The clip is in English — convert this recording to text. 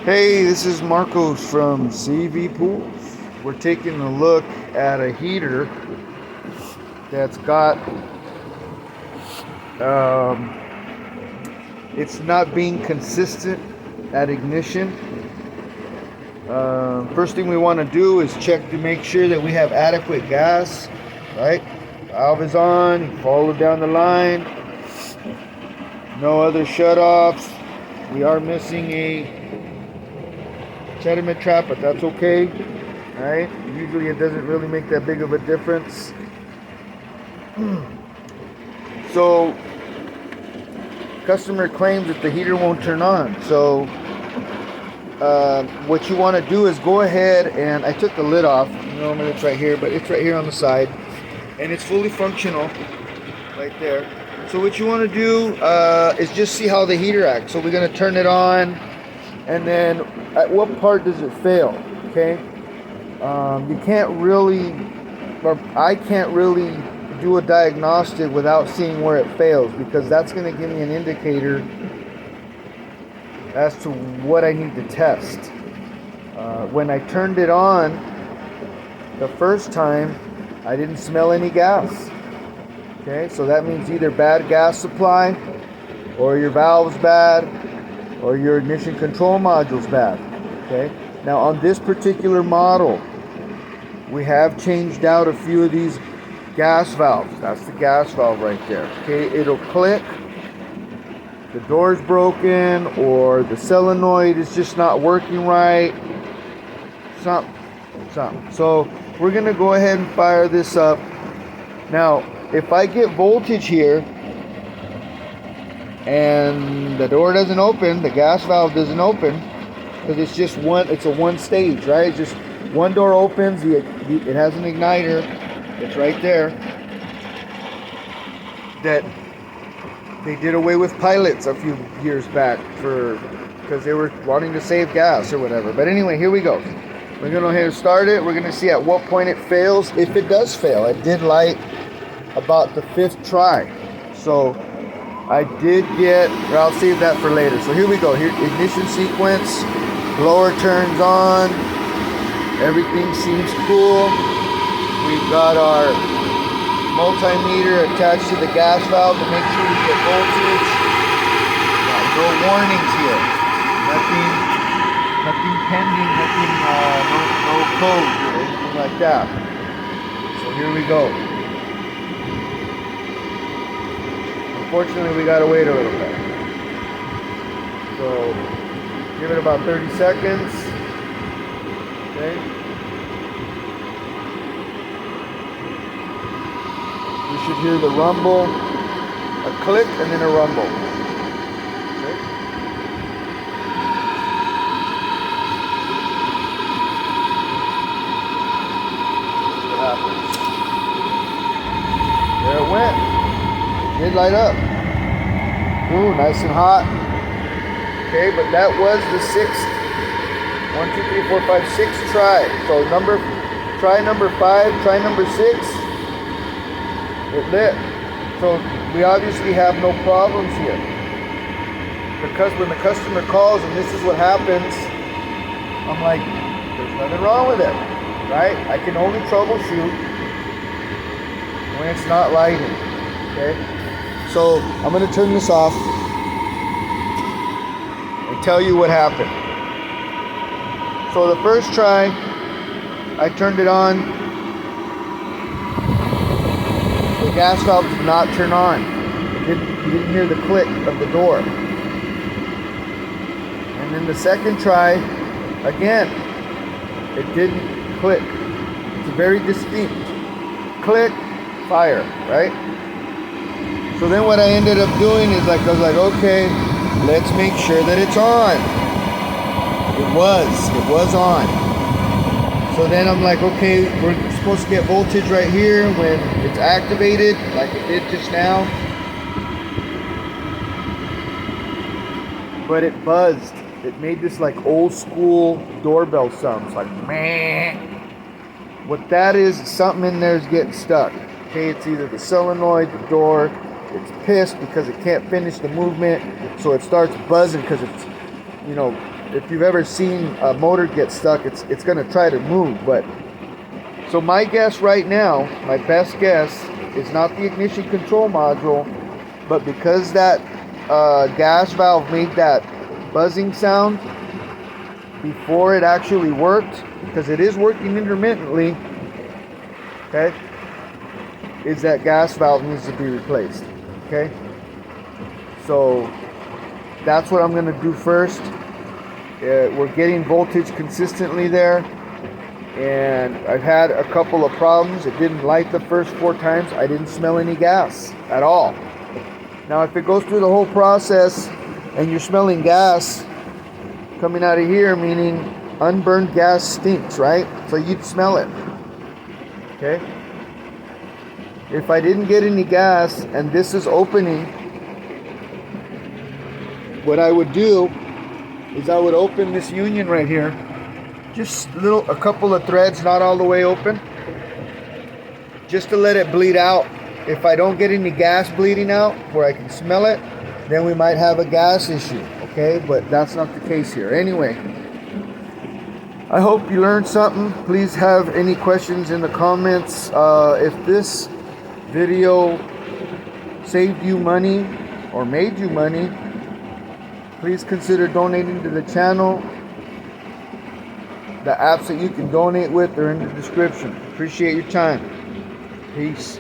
Hey, this is Marcos from CV Pools. We're taking a look at a heater that's got, um, it's not being consistent at ignition. First thing we want to do is check to make sure that we have adequate gas, right? Valve is on, you follow down the line, no other shut-offs. We are missing a sediment trap, but that's okay. All right, usually it doesn't really make that big of a difference. So customer claims that the heater won't turn on. So what you want to do is go ahead, and I took the lid off. Normally it's right here, but it's right here on the side, and it's fully functional right there. So what you want to do is just see how the heater acts. So we're going to turn it on, and then at what part does it fail? Okay, you can't really, or I can't really do a diagnostic without seeing where it fails, because that's going to give me an indicator as to what I need to test. When I turned it on the first time, I didn't smell any gas. Okay, so that means either bad gas supply, or your valve's bad, or your ignition control module's bad. Okay, now on this particular model, we have changed out a few of these gas valves. That's the gas valve right there. Okay, it'll click, the door's broken, or the solenoid is just not working right. Something. So we're gonna go ahead and fire this up. Now, if I get voltage here and the door doesn't open, the gas valve doesn't open, because it's just one, it's a one stage, right? It's just one door opens, it has an igniter, it's right there. That they did away with pilots a few years back because they were wanting to save gas or whatever. But anyway, here we go. We're going to go ahead and start it. We're going to see at what point it fails. If it does fail, it did light about the 5th try. So I did get, or I'll save that for later. So here we go. Here, ignition sequence, blower turns on, everything seems cool. We've got our multimeter attached to the gas valve to make sure we get voltage. No warnings here. Nothing pending, no code or anything like that. So here we go. Unfortunately, we gotta wait a little bit. So give it about 30 seconds. Okay. You should hear the rumble, a click, and then a rumble. Okay. What happens? There it went. It did light up. Ooh, nice and hot. Okay, but that was the 6th. 1, 2, 3, 4, 5, 6 try. So try number 5, try number 6. It lit. So we obviously have no problems here. Because when the customer calls and this is what happens, I'm like, there's nothing wrong with it, right? I can only troubleshoot when it's not lighting. Okay, so I'm going to turn this off and tell you what happened. So the first try, I turned it on. The gas valve did not turn on. You didn't hear the click of the door. And then the second try, again, it didn't click. It's a very distinct click, fire, right? So then what I ended up doing is I was like, okay, let's make sure that it's on. It was on. So then I'm like, okay, we're supposed to get voltage right here when it's activated, like it did just now. But it buzzed. It made this like old school doorbell sounds, like meh. What that is, something in there is getting stuck. Okay, it's either the solenoid, the door. It's pissed because it can't finish the movement, so it starts buzzing because it's, if you've ever seen a motor get stuck, it's going to try to move. But so my guess right now, my best guess, is not the ignition control module, but because that gas valve made that buzzing sound before it actually worked, because it is working intermittently, okay, is that gas valve needs to be replaced. Okay, so that's what I'm going to do first. We're getting voltage consistently there, and I've had a couple of problems. It didn't light the first 4 times. I didn't smell any gas at all. Now if it goes through the whole process and you're smelling gas coming out of here, meaning unburned gas stinks, right? So you'd smell it. Okay, if I didn't get any gas and this is opening, what I would do is I would open this union right here, just a couple of threads, not all the way open, just to let it bleed out. If I don't get any gas bleeding out where I can smell it, then we might have a gas issue, okay? But that's not the case here. Anyway, I hope you learned something. Please have any questions in the comments. If this video saved you money or made you money, please consider donating to the channel. The apps that you can donate with are in the description. Appreciate your time. Peace.